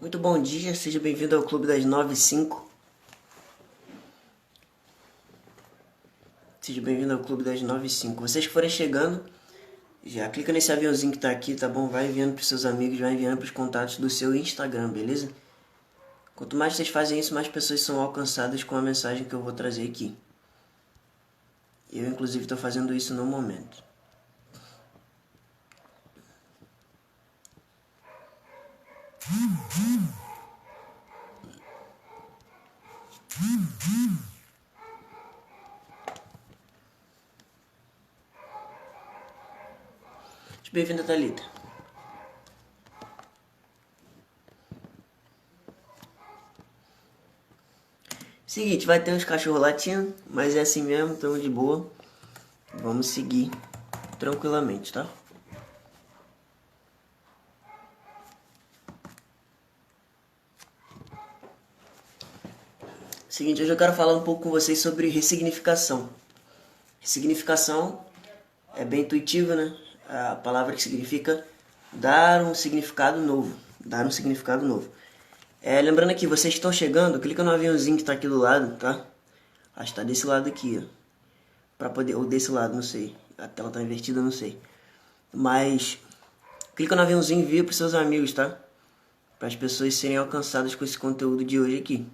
Muito bom dia, seja bem-vindo ao Clube das 9 e 5. Seja bem-vindo ao Clube das 9 e 5. Vocês que forem chegando, já clica nesse aviãozinho que tá aqui, tá bom? Vai enviando pros seus amigos, vai enviando pros contatos do seu Instagram, beleza? Quanto mais vocês fazem isso, mais pessoas são alcançadas com a mensagem que eu vou trazer aqui. Eu, inclusive, estou fazendo isso no momento. Bem-vinda, Thalita. Seguinte, vai ter uns cachorros latindo, mas é assim mesmo, estamos de boa. Vamos seguir tranquilamente, tá? Seguinte, hoje eu quero falar um pouco com vocês sobre ressignificação. Ressignificação é bem intuitiva, né? A palavra que significa dar um significado novo. Dar um significado novo. Lembrando aqui, vocês que estão chegando, clica no aviãozinho que está aqui do lado, tá? Acho que tá desse lado aqui, ó. Pra poder, ou desse lado, não sei. A tela tá invertida, não sei. Mas clica no aviãozinho e envia pros seus amigos, tá? Para as pessoas serem alcançadas com esse conteúdo de hoje aqui.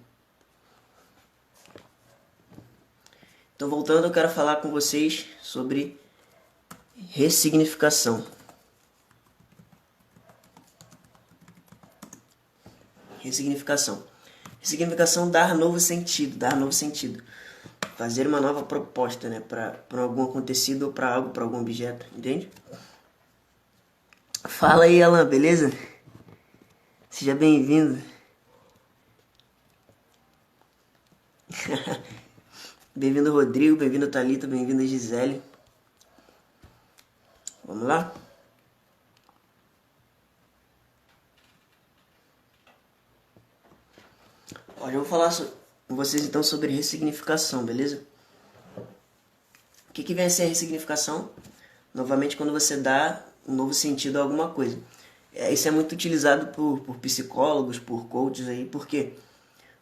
Então, voltando, eu quero falar com vocês sobre ressignificação. Ressignificação. Ressignificação, dar novo sentido, fazer uma nova proposta, né, para algum acontecido ou para algo, para algum objeto, entende? Fala aí, Alan, beleza? Seja bem-vindo. Bem-vindo, Rodrigo, bem-vindo, Thalita, bem-vindo, Gisele. Vamos lá? Hoje eu vou falar com vocês então sobre ressignificação, beleza? O que vem a ser a ressignificação? Novamente, quando você dá um novo sentido a alguma coisa. Isso é muito utilizado por psicólogos, por coaches aí, por quê?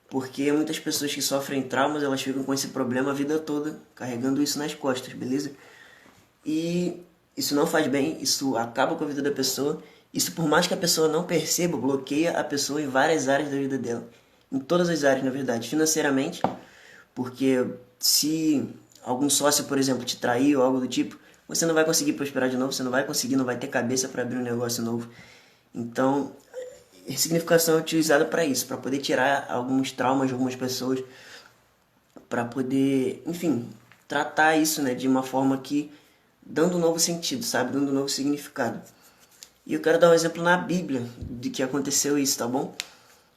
Porque muitas pessoas que sofrem traumas, elas ficam com esse problema a vida toda, carregando isso nas costas, beleza? E isso não faz bem, isso acaba com a vida da pessoa. Isso, por mais que a pessoa não perceba, bloqueia a pessoa em várias áreas da vida dela. Em todas as áreas, na verdade. Financeiramente, porque se algum sócio, por exemplo, te trair ou algo do tipo, você não vai conseguir prosperar de novo, você não vai conseguir, não vai ter cabeça para abrir um negócio novo. Então, ressignificação é utilizada para isso, para poder tirar alguns traumas de algumas pessoas, para poder, enfim, tratar isso, né, de uma forma que dando um novo sentido, sabe, dando um novo significado. E eu quero dar um exemplo na Bíblia de que aconteceu isso, tá bom?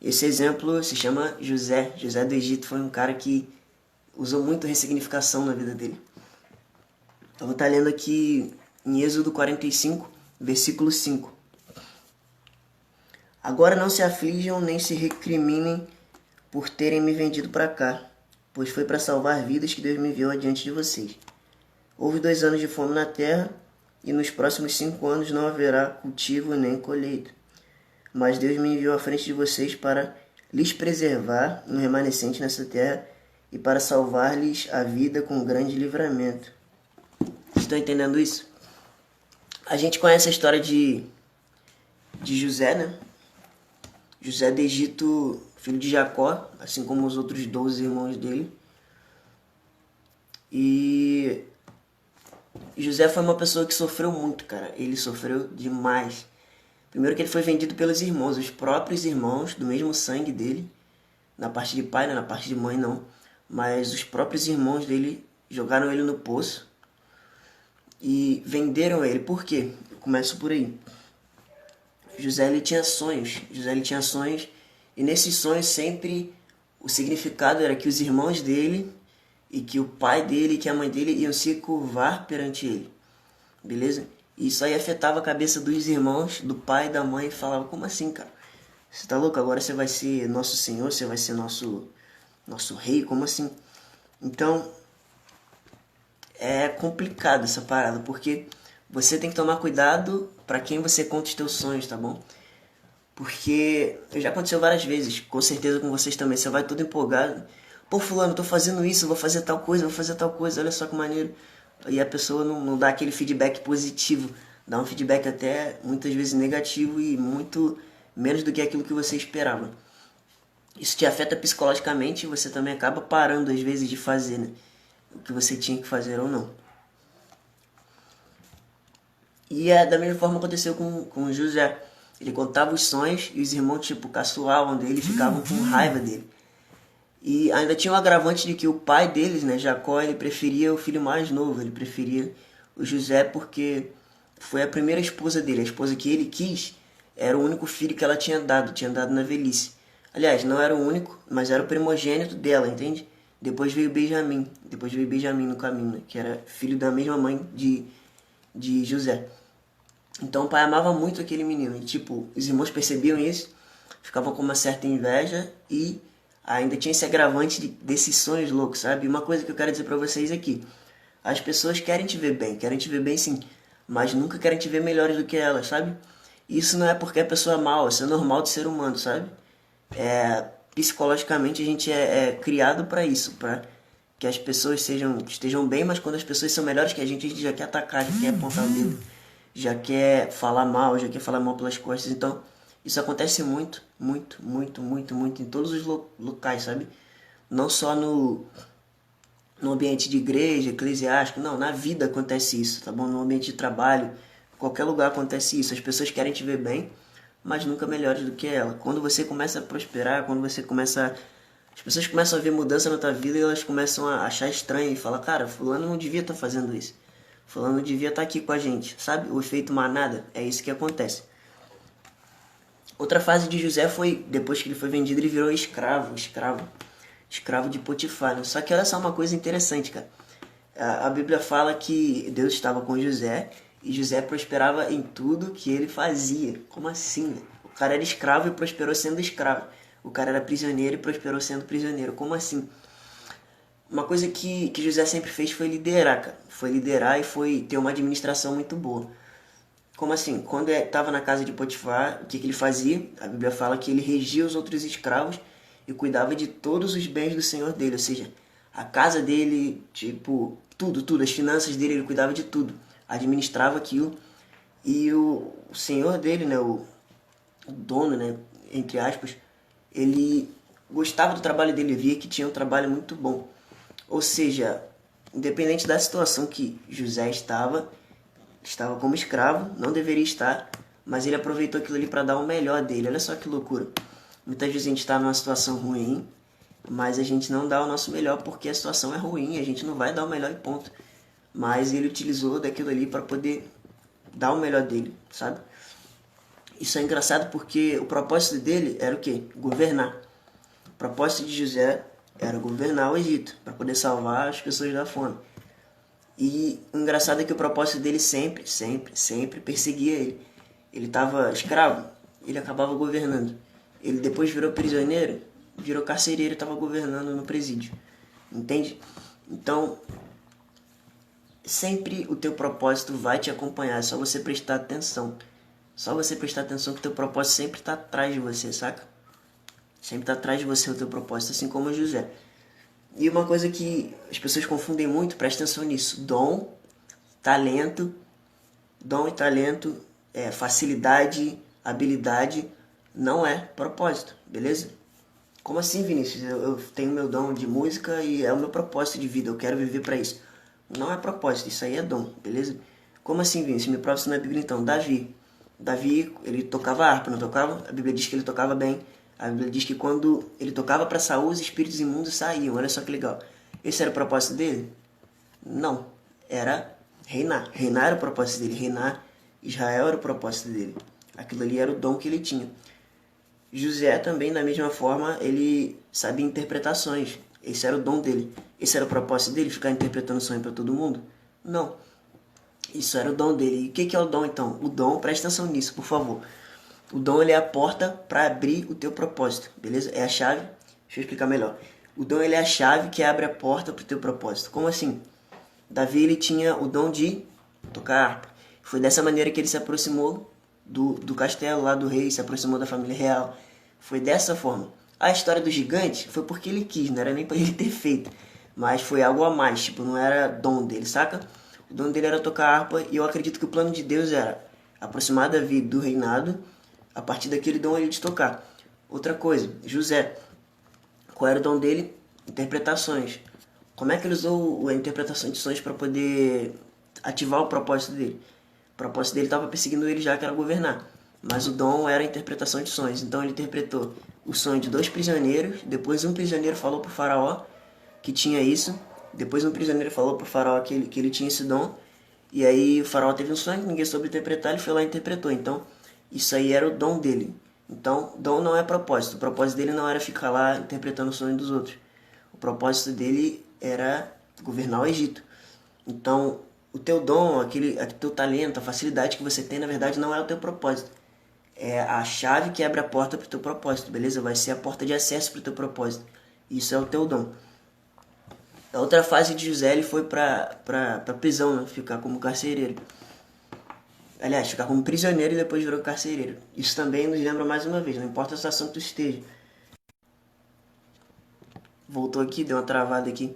Esse exemplo se chama José. José do Egito foi um cara que usou muito ressignificação na vida dele. Então, vou estar lendo aqui em Êxodo 45, versículo 5. Agora não se aflijam nem se recriminem por terem me vendido para cá, pois foi para salvar vidas que Deus me enviou adiante de vocês. Houve 2 anos de fome na terra, e nos próximos 5 anos não haverá cultivo nem colheita. Mas Deus me enviou à frente de vocês para lhes preservar um remanescente nessa terra e para salvar-lhes a vida com grande livramento. Estão entendendo isso? A gente conhece a história de José, né? José do Egito, filho de Jacó, assim como os outros 12 irmãos dele. E José foi uma pessoa que sofreu muito, cara. Ele sofreu demais. Primeiro que ele foi vendido pelos irmãos, os próprios irmãos, do mesmo sangue dele. Na parte de pai, né? Na parte de mãe não. Mas os próprios irmãos dele jogaram ele no poço. E venderam ele. Por quê? Eu começo por aí. José ele tinha sonhos. E nesses sonhos sempre o significado era que os irmãos dele e que o pai dele e que a mãe dele iam se curvar perante ele. Beleza? E isso aí afetava a cabeça dos irmãos, do pai e da mãe, e falava, como assim, cara? Você tá louco? Agora você vai ser nosso senhor, você vai ser nosso rei, como assim? Então, é complicado essa parada, porque você tem que tomar cuidado para quem você conta os teus sonhos, tá bom? Porque já aconteceu várias vezes, com certeza com vocês também. Você vai todo empolgado. Pô, fulano, tô fazendo isso, vou fazer tal coisa, vou fazer tal coisa, olha só que maneiro. E a pessoa não dá aquele feedback positivo. Dá um feedback até muitas vezes negativo e muito menos do que aquilo que você esperava. Isso te afeta psicologicamente e você também acaba parando às vezes de fazer, né? O que você tinha que fazer ou não. E da mesma forma aconteceu com o José. Ele contava os sonhos e os irmãos, tipo, caçoavam dele, ficavam com raiva dele. E ainda tinha um agravante de que o pai deles, né, Jacó, ele preferia o filho mais novo, ele preferia o José porque foi a primeira esposa dele, a esposa que ele quis, era o único filho que ela tinha dado na velhice. Aliás, não era o único, mas era o primogênito dela, entende? Depois veio Benjamim no caminho, né, que era filho da mesma mãe de José. Então o pai amava muito aquele menino. E, tipo, os irmãos percebiam isso, ficavam com uma certa inveja e ainda tinha esse agravante desses sonhos loucos, sabe? E uma coisa que eu quero dizer pra vocês aqui. As pessoas querem te ver bem sim, mas nunca querem te ver melhores do que elas, sabe? Isso não é porque a pessoa é mal, isso é normal de ser humano, sabe? Psicologicamente a gente é criado pra isso, pra que as pessoas estejam bem, mas quando as pessoas são melhores que a gente já quer atacar, já quer apontar o dedo, já quer já quer falar mal pelas costas. Então, isso acontece muito, muito, muito, muito, muito em todos os locais, sabe? Não só no ambiente de igreja, eclesiástico, não, na vida acontece isso, tá bom? No ambiente de trabalho, qualquer lugar acontece isso. As pessoas querem te ver bem, mas nunca melhores do que ela. Quando você começa a prosperar, quando você começa as pessoas começam a ver mudança na tua vida e elas começam a achar estranho e falar, cara, fulano não devia estar fazendo isso. Fulano não devia estar aqui com a gente, sabe? O efeito manada, é isso que acontece. Outra fase de José foi, depois que ele foi vendido, ele virou escravo de Potifar, né? Só que olha só uma coisa interessante, cara. A Bíblia fala que Deus estava com José e José prosperava em tudo que ele fazia. Como assim, velho? O cara era escravo e prosperou sendo escravo. O cara era prisioneiro e prosperou sendo prisioneiro. Como assim? Uma coisa que José sempre fez foi liderar, cara. Foi liderar e foi ter uma administração muito boa. Como assim? Quando estava na casa de Potifar, o que ele fazia? A Bíblia fala que ele regia os outros escravos e cuidava de todos os bens do senhor dele. Ou seja, a casa dele, tipo, tudo. As finanças dele, ele cuidava de tudo. Administrava aquilo. E o senhor dele, né, o dono, né, entre aspas, ele gostava do trabalho dele, via que tinha um trabalho muito bom. Ou seja, independente da situação que José estava como escravo, não deveria estar, mas ele aproveitou aquilo ali para dar o melhor dele. Olha só que loucura. Muitas vezes a gente está numa situação ruim, mas a gente não dá o nosso melhor porque a situação é ruim, a gente não vai dar o melhor e ponto. Mas ele utilizou daquilo ali para poder dar o melhor dele, sabe? Isso é engraçado porque o propósito dele era o quê? Governar. O propósito de José era governar o Egito, para poder salvar as pessoas da fome. E o engraçado é que o propósito dele sempre perseguia ele. Ele estava escravo, ele acabava governando. Ele depois virou prisioneiro, virou carcereiro e estava governando no presídio. Entende? Então, sempre o teu propósito vai te acompanhar, é só você prestar atenção. Só você prestar atenção que o teu propósito sempre está atrás de você, saca? Sempre está atrás de você o teu propósito, assim como José. E uma coisa que as pessoas confundem muito, presta atenção nisso. Dom e talento, facilidade, habilidade, não é propósito, beleza? Como assim, Vinícius? Eu tenho meu dom de música e é o meu propósito de vida, eu quero viver para isso. Não é propósito, isso aí é dom, beleza? Como assim, Vinícius? Me prova isso na Bíblia então. Davi, ele tocava harpa, não tocava? A Bíblia diz que ele tocava bem. A Bíblia diz que quando ele tocava para Saul, os espíritos imundos saíam. Olha só que legal. Esse era o propósito dele? Não. Era reinar. Reinar era o propósito dele. Reinar Israel era o propósito dele. Aquilo ali era o dom que ele tinha. José também, da mesma forma, ele sabia interpretações. Esse era o dom dele. Esse era o propósito dele, ficar interpretando sonho para todo mundo? Não. Isso era o dom dele. E o que é o dom, então? O dom, presta atenção nisso, por favor. O dom, ele é a porta para abrir o teu propósito, beleza? É a chave. Deixa eu explicar melhor. O dom, ele é a chave que abre a porta para o teu propósito. Como assim? Davi, ele tinha o dom de tocar harpa. Foi dessa maneira que ele se aproximou do castelo lá do rei, se aproximou da família real. Foi dessa forma. A história do gigante foi porque ele quis, não era nem pra ele ter feito. Mas foi algo a mais, tipo, não era dom dele, saca? O dom dele era tocar harpa e eu acredito que o plano de Deus era aproximar Davi do reinado a partir daquele dom ele de tocar. Outra coisa, José. Qual era o dom dele? Interpretações. Como é que ele usou a interpretação de sonhos para poder ativar o propósito dele? O propósito dele estava perseguindo ele já, que era governar. Mas o dom era a interpretação de sonhos. Então ele interpretou o sonho de 2 prisioneiros. Depois um prisioneiro falou para o faraó que tinha isso. Depois um prisioneiro falou para o faraó que ele tinha esse dom. E aí o faraó teve um sonho que ninguém soube interpretar. Ele foi lá e interpretou. Então isso aí era o dom dele. Então dom não é propósito. O propósito dele não era ficar lá interpretando o sonho dos outros. O propósito dele era governar o Egito. Então o teu dom, aquele teu talento, a facilidade que você tem, na verdade não é o teu propósito. É a chave que abre a porta para o teu propósito, beleza? Vai ser a porta de acesso para o teu propósito. Isso é o teu dom. A outra fase de José, ele foi para prisão, né? Ficar como carcereiro. Aliás, ficar como prisioneiro e depois virou carcereiro. Isso também nos lembra mais uma vez, não importa a situação que tu esteja. Voltou aqui, deu uma travada aqui.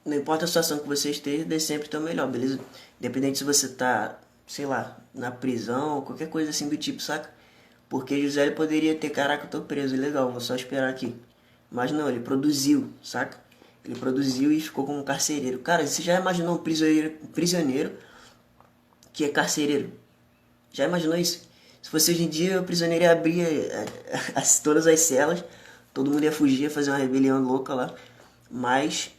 Não importa a situação que você esteja, dê sempre o teu melhor, beleza? Independente se você tá, sei lá, na prisão ou qualquer coisa assim do tipo, saca? Porque José ele poderia ter, caraca, eu tô preso, legal, vou só esperar aqui. Mas não, ele produziu, saca? Ele produziu e ficou como carcereiro. Cara, você já imaginou um prisioneiro que é carcereiro? Já imaginou isso? Se fosse hoje em dia, o prisioneiro ia abrir todas as celas, todo mundo ia fugir, ia fazer uma rebelião louca lá. Mas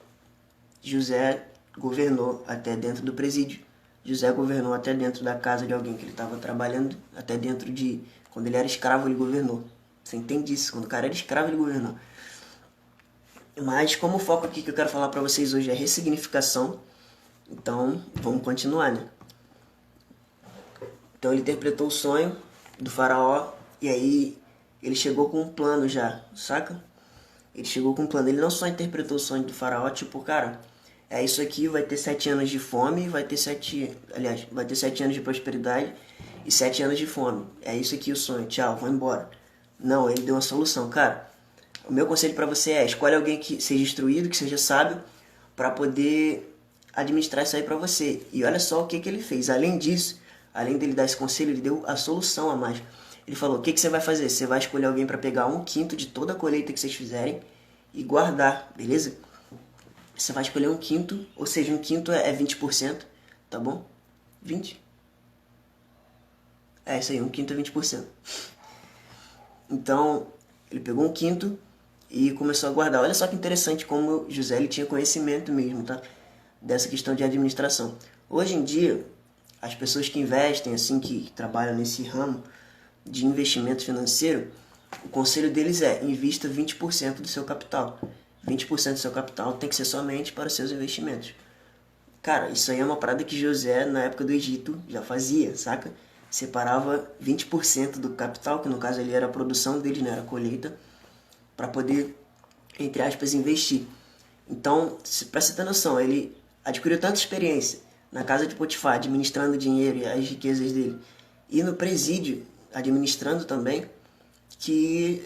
José governou até dentro do presídio. José governou até dentro da casa de alguém que ele estava trabalhando, até dentro de... Quando ele era escravo, ele governou. Você entende isso? Quando o cara era escravo, ele governou. Mas como o foco aqui que eu quero falar para vocês hoje é ressignificação, então vamos continuar, né? Então ele interpretou o sonho do faraó e aí ele chegou com um plano já, saca? Ele chegou com um plano. Ele não só interpretou o sonho do faraó, tipo, cara, é isso aqui, vai ter 7 anos de fome, vai ter 7 anos de prosperidade e 7 anos de fome. É isso aqui o sonho, tchau, vou embora. Não, ele deu uma solução, cara. O meu conselho para você é, escolhe alguém que seja instruído, que seja sábio, para poder administrar isso aí para você. E olha só o que ele fez. Além disso, além dele dar esse conselho, ele deu a solução a mais. Ele falou, o que você vai fazer? Você vai escolher alguém para pegar 1/5 de toda a colheita que vocês fizerem e guardar, beleza? Você vai escolher 1/5, ou seja, 1/5 é 20%, tá bom? 20? É isso aí, 1/5 é 20%. Então, ele pegou 1/5 e começou a guardar. Olha só que interessante como José ele tinha conhecimento mesmo, tá? Dessa questão de administração. Hoje em dia, as pessoas que investem, assim, que trabalham nesse ramo de investimento financeiro, o conselho deles é, invista 20% do seu capital. 20% do seu capital tem que ser somente para os seus investimentos. Cara, isso aí é uma parada que José, na época do Egito, já fazia, saca? Separava 20% do capital, que no caso ali era a produção dele, né? Era a colheita, para poder, entre aspas, investir. Então, para você ter noção, ele adquiriu tanta experiência na casa de Potifar, administrando o dinheiro e as riquezas dele, e no presídio, administrando também, que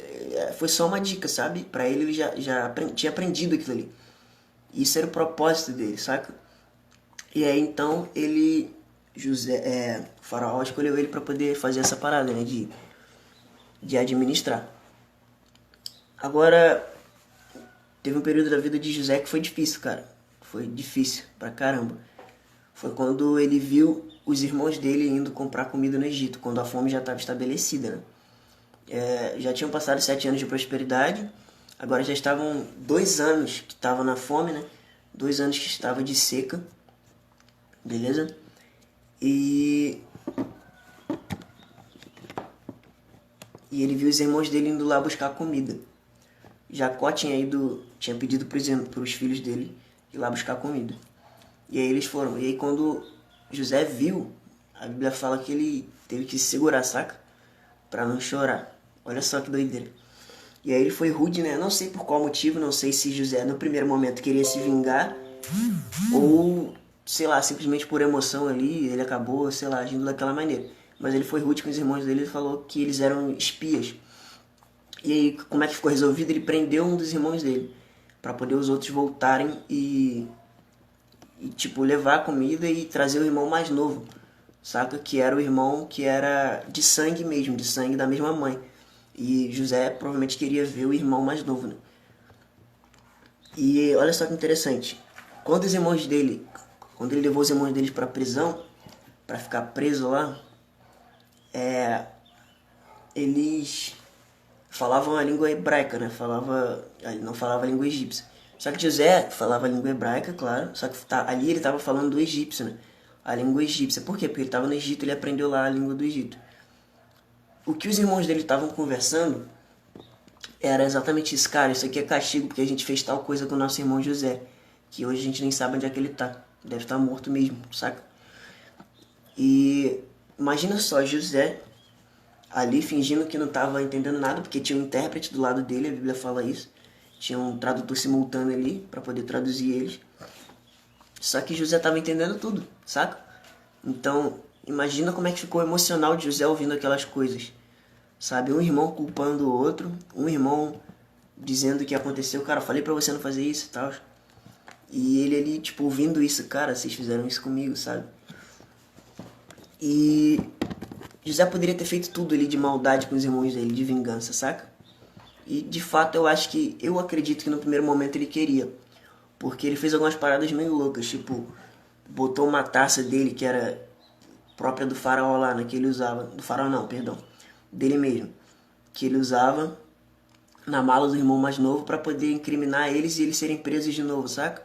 foi só uma dica, sabe? Para ele já tinha aprendido aquilo ali. Isso era o propósito dele, saca? E aí então o faraó escolheu ele para poder fazer essa parada, né? De administrar. Agora, teve um período da vida de José que foi difícil, cara. Foi difícil pra caramba. Foi quando ele viu os irmãos dele indo comprar comida no Egito, quando a fome já estava estabelecida, né? Já tinham passado 7 anos de prosperidade, agora já estavam 2 anos que estava na fome, né? 2 anos que estava de seca, beleza? E ele viu os irmãos dele indo lá buscar comida. Jacó tinha pedido para os filhos dele ir lá buscar comida. E aí eles foram. E aí quando José viu, a Bíblia fala que ele teve que se segurar, saca? Pra não chorar. Olha só que doideira. E aí ele foi rude, né? Não sei por qual motivo, não sei se José no primeiro momento queria se vingar ou sei lá, simplesmente por emoção ali, ele acabou, sei lá, agindo daquela maneira. Mas ele foi rude com os irmãos dele e falou que eles eram espias. E aí, como é que ficou resolvido? Ele prendeu um dos irmãos dele, para poder os outros voltarem tipo, levar a comida e trazer o irmão mais novo, saca? Que era o irmão que era de sangue mesmo, de sangue da mesma mãe. E José provavelmente queria ver o irmão mais novo, né? E olha só que interessante. Quando os irmãos dele, quando ele levou os irmãos deles para prisão, para ficar preso lá, eles falavam a língua hebraica, né? Não falava a língua egípcia. Só que José falava a língua hebraica, claro. Só que ali ele estava falando do egípcio, né? A língua egípcia. Por quê? Porque ele estava no Egito, ele aprendeu lá a língua do Egito. O que os irmãos dele estavam conversando era exatamente isso. Cara, isso aqui é castigo porque a gente fez tal coisa com o nosso irmão José, que hoje a gente nem sabe onde é que ele tá. Deve estar morto mesmo, saca? E imagina só, José ali fingindo que não estava entendendo nada, porque tinha um intérprete do lado dele, a Bíblia fala isso. Tinha um tradutor simultâneo ali para poder traduzir eles. Só que José estava entendendo tudo, saca? Então, imagina como é que ficou o emocional de José ouvindo aquelas coisas. Sabe? Um irmão culpando o outro, um irmão dizendo o que aconteceu. Cara, falei pra você não fazer isso e tal. E ele ali, tipo, ouvindo isso. Cara, vocês fizeram isso comigo, sabe? E José poderia ter feito tudo ali de maldade com os irmãos dele, de vingança, saca? E de fato eu acredito que no primeiro momento ele queria. Porque ele fez algumas paradas meio loucas, tipo, botou uma taça dele que era própria do faraó lá, né, que ele usava. Do faraó não, perdão. Dele mesmo. Que ele usava na mala do irmão mais novo para poder incriminar eles e eles serem presos de novo, saca?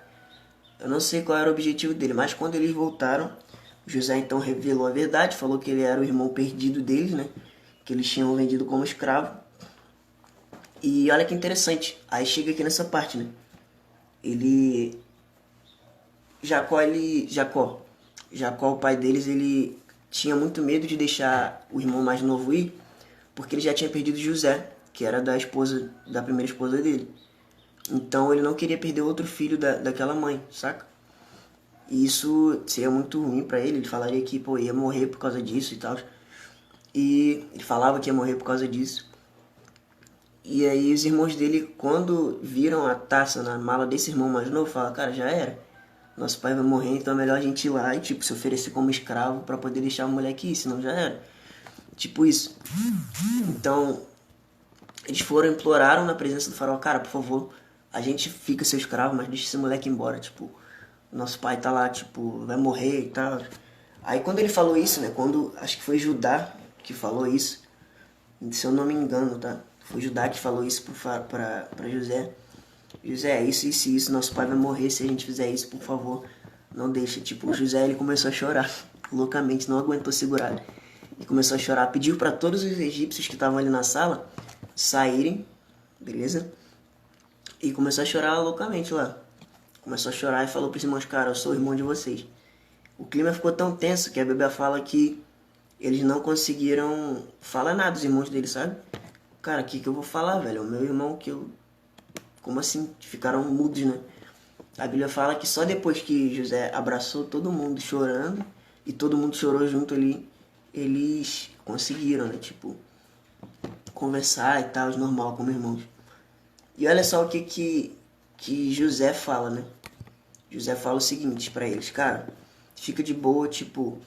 Eu não sei qual era o objetivo dele, mas quando eles voltaram, José então revelou a verdade, falou que ele era o irmão perdido deles, né? Que eles tinham vendido como escravo. E olha que interessante, aí chega aqui nessa parte, né? Ele... Jacó, o pai deles, ele tinha muito medo de deixar o irmão mais novo ir, porque ele já tinha perdido José, que era da primeira esposa dele. Então ele não queria perder outro filho daquela mãe, saca? E isso seria muito ruim pra ele falaria que, pô, ia morrer por causa disso e tal. E ele falava que ia morrer por causa disso. E aí os irmãos dele, quando viram a taça na mala desse irmão mais novo, falaram, cara, já era. Nosso pai vai morrer, então é melhor a gente ir lá e, tipo, se oferecer como escravo pra poder deixar o moleque ir, senão já era. Tipo isso. Então, eles imploraram na presença do faraó, cara, por favor, a gente fica seu escravo, mas deixa esse moleque embora, tipo, nosso pai tá lá, tipo, vai morrer e tal. Aí quando ele falou isso, né, acho que foi Judá que falou isso, se eu não me engano, tá? Foi Judá que falou isso pra José. José, isso, nosso pai vai morrer se a gente fizer isso, por favor, não deixa. Tipo, o José, ele começou a chorar, loucamente, não aguentou segurar. Ele começou a chorar, pediu para todos os egípcios que estavam ali na sala saírem, beleza? E começou a chorar loucamente lá. Começou a chorar e falou para os irmãos, cara, eu sou o irmão de vocês. O clima ficou tão tenso que a Bíblia fala que eles não conseguiram falar nada, os irmãos dele, sabe? Cara, o que eu vou falar, velho? O meu irmão que eu... Como assim? Ficaram mudos, né? A Bíblia fala que só depois que José abraçou todo mundo chorando e todo mundo chorou junto ali, eles conseguiram, né? Tipo, conversar e tal, normal, como irmãos. E olha só o que José fala, né? José fala o seguinte pra eles, cara, fica de boa, tipo,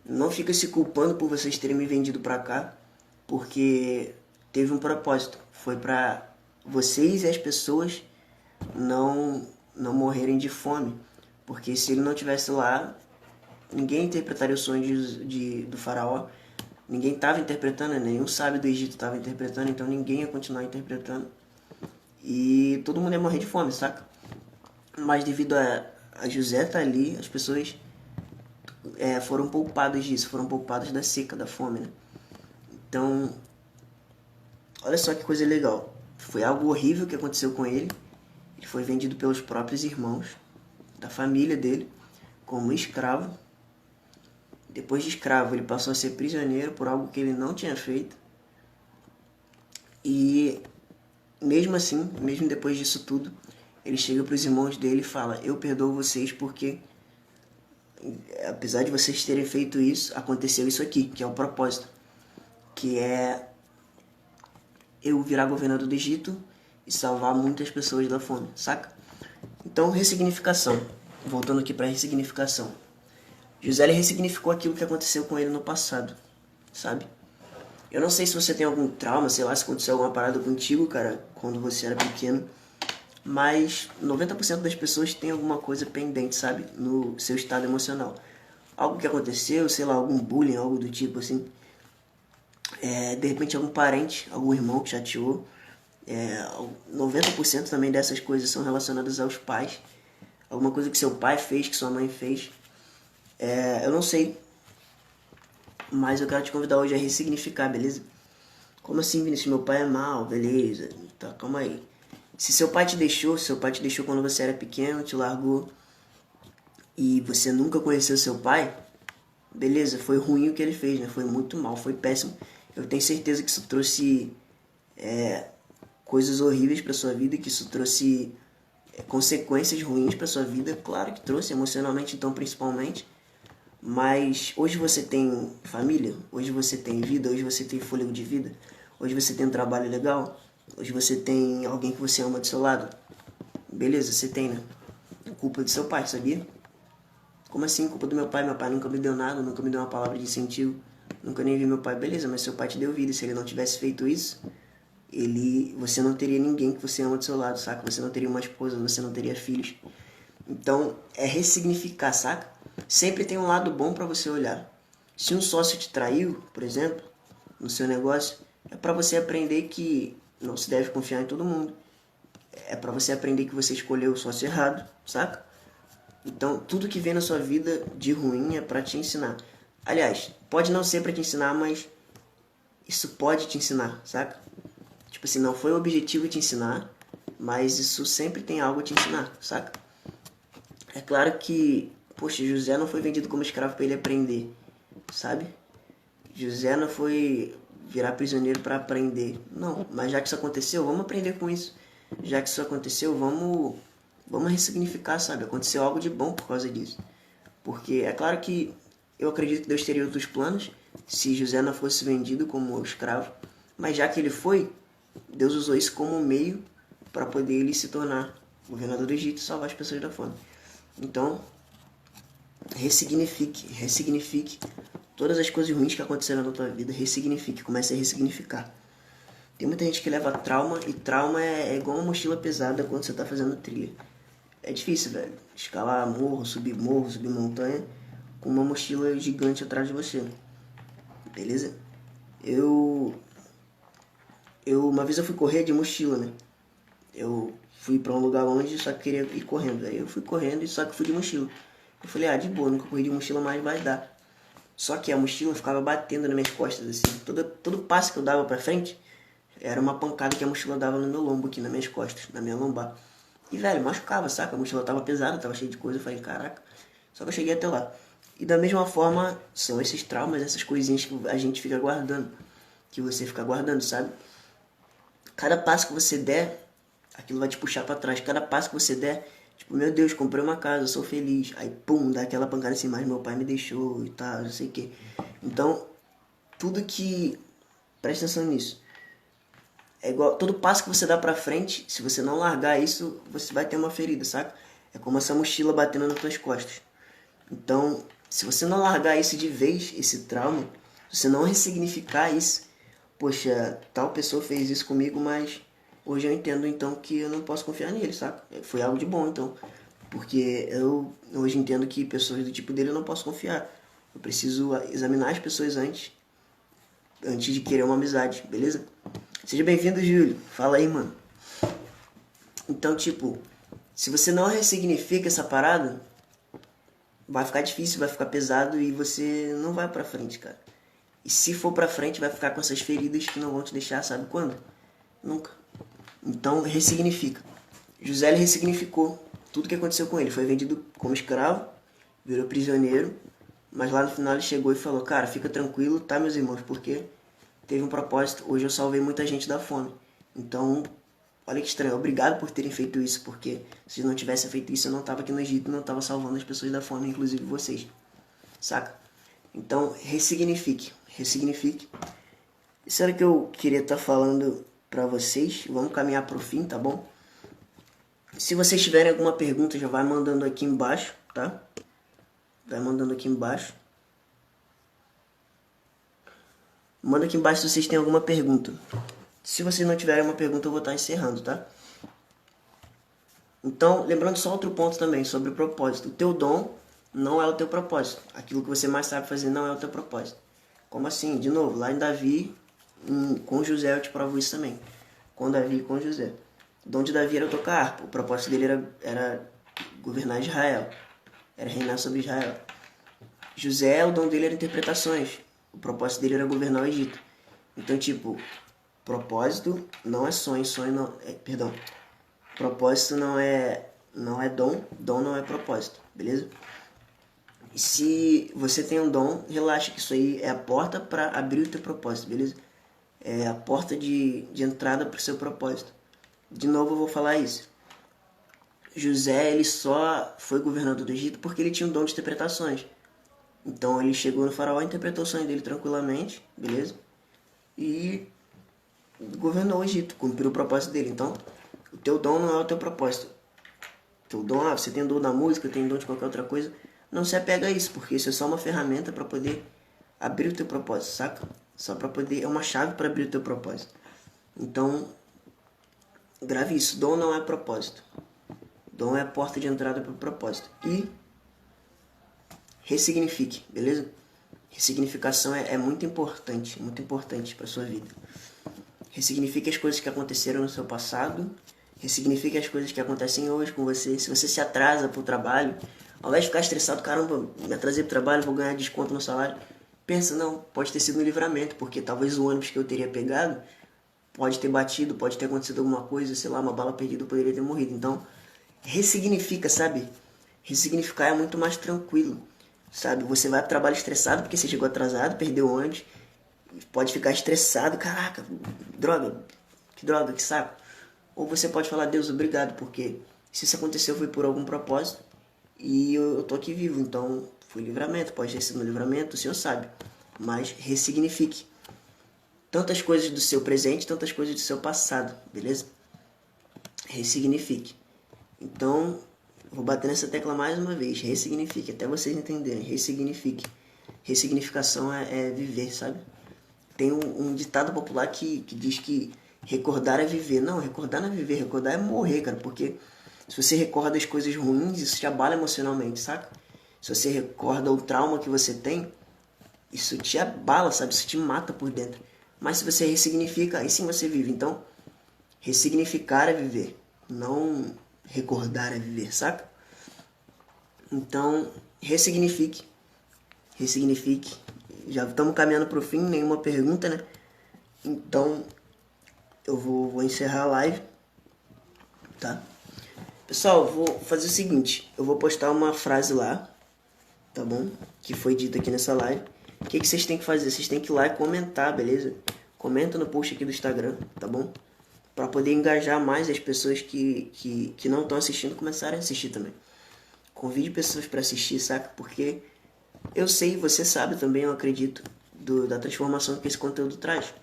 não fica se culpando por vocês terem me vendido pra cá, porque teve um propósito, foi pra vocês e as pessoas não morrerem de fome, porque se ele não tivesse lá, ninguém interpretaria o sonho do faraó, ninguém estava interpretando, nenhum sábio do Egito estava interpretando, então ninguém ia continuar interpretando. E todo mundo ia morrer de fome, saca? Mas devido a José estar ali, as pessoas foram poupadas disso, foram poupadas da seca, da fome, né? Então, olha só que coisa legal. Foi algo horrível que aconteceu com ele. Ele foi vendido pelos próprios irmãos da família dele como escravo. Depois de escravo, ele passou a ser prisioneiro por algo que ele não tinha feito. E mesmo assim, mesmo depois disso tudo, ele chega para os irmãos dele e fala, eu perdoo vocês porque apesar de vocês terem feito isso, aconteceu isso aqui, que é o propósito, que é eu virar governador do Egito e salvar muitas pessoas da fome, saca? Então, ressignificação. Voltando aqui para ressignificação. José ele ressignificou aquilo que aconteceu com ele no passado, sabe? Eu não sei se você tem algum trauma, sei lá, se aconteceu alguma parada contigo, cara, quando você era pequeno, mas 90% das pessoas tem alguma coisa pendente, sabe? No seu estado emocional. Algo que aconteceu, sei lá, algum bullying, algo do tipo assim. De repente algum parente, algum irmão que chateou. 90% também dessas coisas são relacionadas aos pais. Alguma coisa que seu pai fez, que sua mãe fez. Eu não sei, mas eu quero te convidar hoje a ressignificar, beleza? Como assim, Vinícius? Meu pai é mal, beleza. Tá, calma aí. Se seu pai te deixou, quando você era pequeno, te largou, e você nunca conheceu seu pai, beleza, foi ruim o que ele fez, né? Foi muito mal, foi péssimo. Eu tenho certeza que isso trouxe coisas horríveis pra sua vida, que isso trouxe consequências ruins pra sua vida. Claro que trouxe, emocionalmente então, principalmente. Mas hoje você tem família, hoje você tem vida, hoje você tem fôlego de vida, hoje você tem um trabalho legal, hoje você tem alguém que você ama do seu lado. Beleza, você tem, né? Culpa do seu pai, sabia? Como assim? Culpa do meu pai? Meu pai nunca me deu nada, nunca me deu uma palavra de incentivo, nunca nem vi meu pai. Beleza, mas seu pai te deu vida, e se ele não tivesse feito isso, você não teria ninguém que você ama do seu lado, saca? Você não teria uma esposa, você não teria filhos. Então, é ressignificar, saca? Sempre tem um lado bom pra você olhar. Se um sócio te traiu, por exemplo, no seu negócio, é pra você aprender que não se deve confiar em todo mundo. É pra você aprender que você escolheu o sócio errado, saca? Então, tudo que vem na sua vida de ruim é pra te ensinar. Aliás, pode não ser pra te ensinar, mas isso pode te ensinar, saca? Tipo assim, não foi o objetivo te ensinar, mas isso sempre tem algo a te ensinar, saca? É claro que, poxa, José não foi vendido como escravo para ele aprender, sabe? José não foi virar prisioneiro para aprender. Não, mas já que isso aconteceu, vamos aprender com isso. Já que isso aconteceu, vamos ressignificar, sabe? Aconteceu algo de bom por causa disso. Porque é claro que eu acredito que Deus teria outros planos se José não fosse vendido como escravo. Mas já que ele foi, Deus usou isso como um meio para poder ele se tornar governador do Egito e salvar as pessoas da fome. Então, ressignifique todas as coisas ruins que aconteceram na tua vida, ressignifique, comece a ressignificar. Tem muita gente que leva trauma, e trauma é igual uma mochila pesada quando você tá fazendo trilha. É difícil, velho, escalar morro, subir montanha, com uma mochila gigante atrás de você, beleza? Uma vez eu fui correr de mochila, né? Eu fui pra um lugar longe, só que queria ir correndo. Aí eu fui correndo, só que fui de mochila. Eu falei, de boa, nunca corri de mochila, mas vai dar. Só que a mochila ficava batendo nas minhas costas, assim. Todo passo que eu dava pra frente, era uma pancada que a mochila dava no meu lombo aqui, nas minhas costas, na minha lombar. E, velho, machucava, saca? A mochila tava pesada, tava cheia de coisa. Eu falei, caraca. Só que eu cheguei até lá. E da mesma forma, são esses traumas, essas coisinhas que a gente fica guardando. Que você fica guardando, sabe? Cada passo que você der, aquilo vai te puxar pra trás. Cada passo que você der, tipo, meu Deus, comprei uma casa, sou feliz. Aí, pum, dá aquela pancada assim, mas meu pai me deixou e tal, não sei o quê. Então, tudo que... Presta atenção nisso. É igual, todo passo que você dá pra frente, se você não largar isso, você vai ter uma ferida, saca? É como essa mochila batendo nas tuas costas. Então, se você não largar isso de vez, esse trauma, se você não ressignificar isso, poxa, tal pessoa fez isso comigo, mas hoje eu entendo então que eu não posso confiar nele, saca? Foi algo de bom, então. Porque eu hoje entendo que pessoas do tipo dele eu não posso confiar. Eu preciso examinar as pessoas antes de querer uma amizade, beleza? Seja bem-vindo, Júlio. Fala aí, mano. Então, tipo, se você não ressignifica essa parada, vai ficar difícil, vai ficar pesado e você não vai pra frente, cara. E se for pra frente, vai ficar com essas feridas que não vão te deixar, sabe quando? Nunca. Então, ressignifica. José ele ressignificou tudo que aconteceu com ele. Foi vendido como escravo, virou prisioneiro, mas lá no final ele chegou e falou, cara, fica tranquilo, tá, meus irmãos, porque teve um propósito. Hoje eu salvei muita gente da fome. Então, Olha que estranho, obrigado por terem feito isso, porque se não tivessem feito isso, eu não tava aqui no Egito, não tava salvando as pessoas da fome, inclusive vocês. Saca? Então, ressignifique. Ressignifique. Isso era o que eu queria estar falando pra vocês. Vamos caminhar pro fim, tá bom? Se vocês tiverem alguma pergunta, já vai mandando aqui embaixo, tá? Vai mandando aqui embaixo. Manda aqui embaixo se vocês têm alguma pergunta. Se vocês não tiverem uma pergunta, eu vou estar encerrando, tá? Então, lembrando só outro ponto também, sobre o propósito. O teu dom não é o teu propósito. Aquilo que você mais sabe fazer não é o teu propósito. Como assim? De novo, lá em Davi, com José eu te provo isso também. Com Davi e com José. O dom de Davi era tocar harpa. O propósito dele era governar Israel. Era reinar sobre Israel. José, o dom dele era interpretações. O propósito dele era governar o Egito. Então, tipo, propósito não é sonho, sonho não... perdão. Propósito não é dom, dom não é propósito, beleza? E se você tem um dom, relaxa que isso aí é a porta para abrir o teu propósito, beleza? É a porta de entrada para o seu propósito. De novo eu vou falar isso. José, ele só foi governador do Egito porque ele tinha um dom de interpretações. Então ele chegou no faraó, interpretou o sonho dele tranquilamente, beleza? E governou o Egito, cumpriu o propósito dele. Então, o teu dom não é o teu propósito. O teu dom, você tem dom da música, tem dom de qualquer outra coisa, não se apega a isso, porque isso é só uma ferramenta para poder abrir o teu propósito, saca? Só para poder, é uma chave para abrir o teu propósito. Então, grave isso, dom não é propósito. Dom é a porta de entrada para o propósito. E ressignifique, beleza? Ressignificação é muito importante para sua vida. Ressignifique as coisas que aconteceram no seu passado. Ressignifique as coisas que acontecem hoje com você. Se você se atrasa pro trabalho, ao invés de ficar estressado, caramba, me atrasei pro trabalho, vou ganhar desconto no salário. Pensa, não, pode ter sido um livramento, porque talvez o ônibus que eu teria pegado pode ter batido, pode ter acontecido alguma coisa, sei lá, uma bala perdida, eu poderia ter morrido. Então, ressignifica, sabe? Ressignificar é muito mais tranquilo, sabe? Você vai pro trabalho estressado porque você chegou atrasado, perdeu o ônibus, pode ficar estressado, caraca, droga, que saco. Ou você pode falar, Deus, obrigado, porque se isso aconteceu foi por algum propósito e eu tô aqui vivo, então foi livramento, pode ter sido um livramento, o Senhor sabe. Mas ressignifique tantas coisas do seu presente, tantas coisas do seu passado, beleza? Ressignifique. Então, vou bater nessa tecla mais uma vez, ressignifique, até vocês entenderem, ressignifique. Ressignificação é viver, sabe? Tem um ditado popular que diz que recordar é viver. Não, recordar não é viver, recordar é morrer, cara. Porque se você recorda as coisas ruins, isso te abala emocionalmente, saca? Se você recorda o trauma que você tem, isso te abala, sabe? Isso te mata por dentro. Mas se você ressignifica, aí sim você vive. Então, ressignificar é viver. Não recordar é viver, saca? Então, ressignifique. Ressignifique. Já estamos caminhando pro fim, nenhuma pergunta, né? Então, eu vou encerrar a live, tá? Pessoal, eu vou fazer o seguinte, eu vou postar uma frase lá, tá bom? Que foi dita aqui nessa live. O que vocês têm que fazer? Vocês têm que ir lá e comentar, beleza? Comenta no post aqui do Instagram, tá bom? Pra poder engajar mais as pessoas que não estão assistindo começarem a assistir também. Convide pessoas pra assistir, saca? Porque eu sei, você sabe também, eu acredito, da transformação que esse conteúdo traz.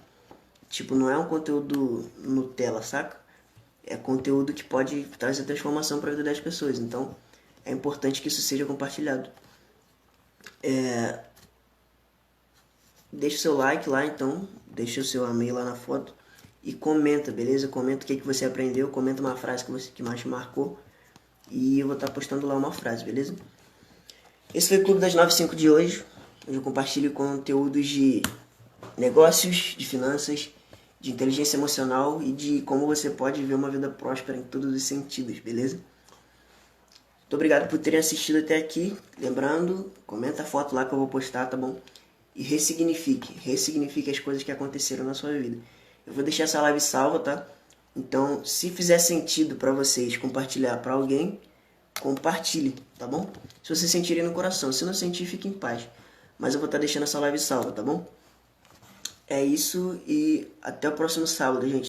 Tipo, não é um conteúdo Nutella, saca? É conteúdo que pode trazer transformação para a vida das pessoas. Então, é importante que isso seja compartilhado. Deixa o seu like lá, então. Deixa o seu amei lá na foto. E comenta, beleza? Comenta o que você aprendeu. Comenta uma frase que mais te marcou. E eu vou estar postando lá uma frase, beleza? Esse foi o Clube das 95 de hoje. Onde eu compartilho conteúdos de negócios, de finanças, de inteligência emocional e de como você pode viver uma vida próspera em todos os sentidos, beleza? Muito obrigado por terem assistido até aqui. Lembrando, comenta a foto lá que eu vou postar, tá bom? E ressignifique as coisas que aconteceram na sua vida. Eu vou deixar essa live salva, tá? Então, se fizer sentido pra vocês compartilhar pra alguém, compartilhe, tá bom? Se você sentirem no coração, se não sentir, fique em paz. Mas eu vou estar deixando essa live salva, tá bom? É isso e até o próximo sábado, gente.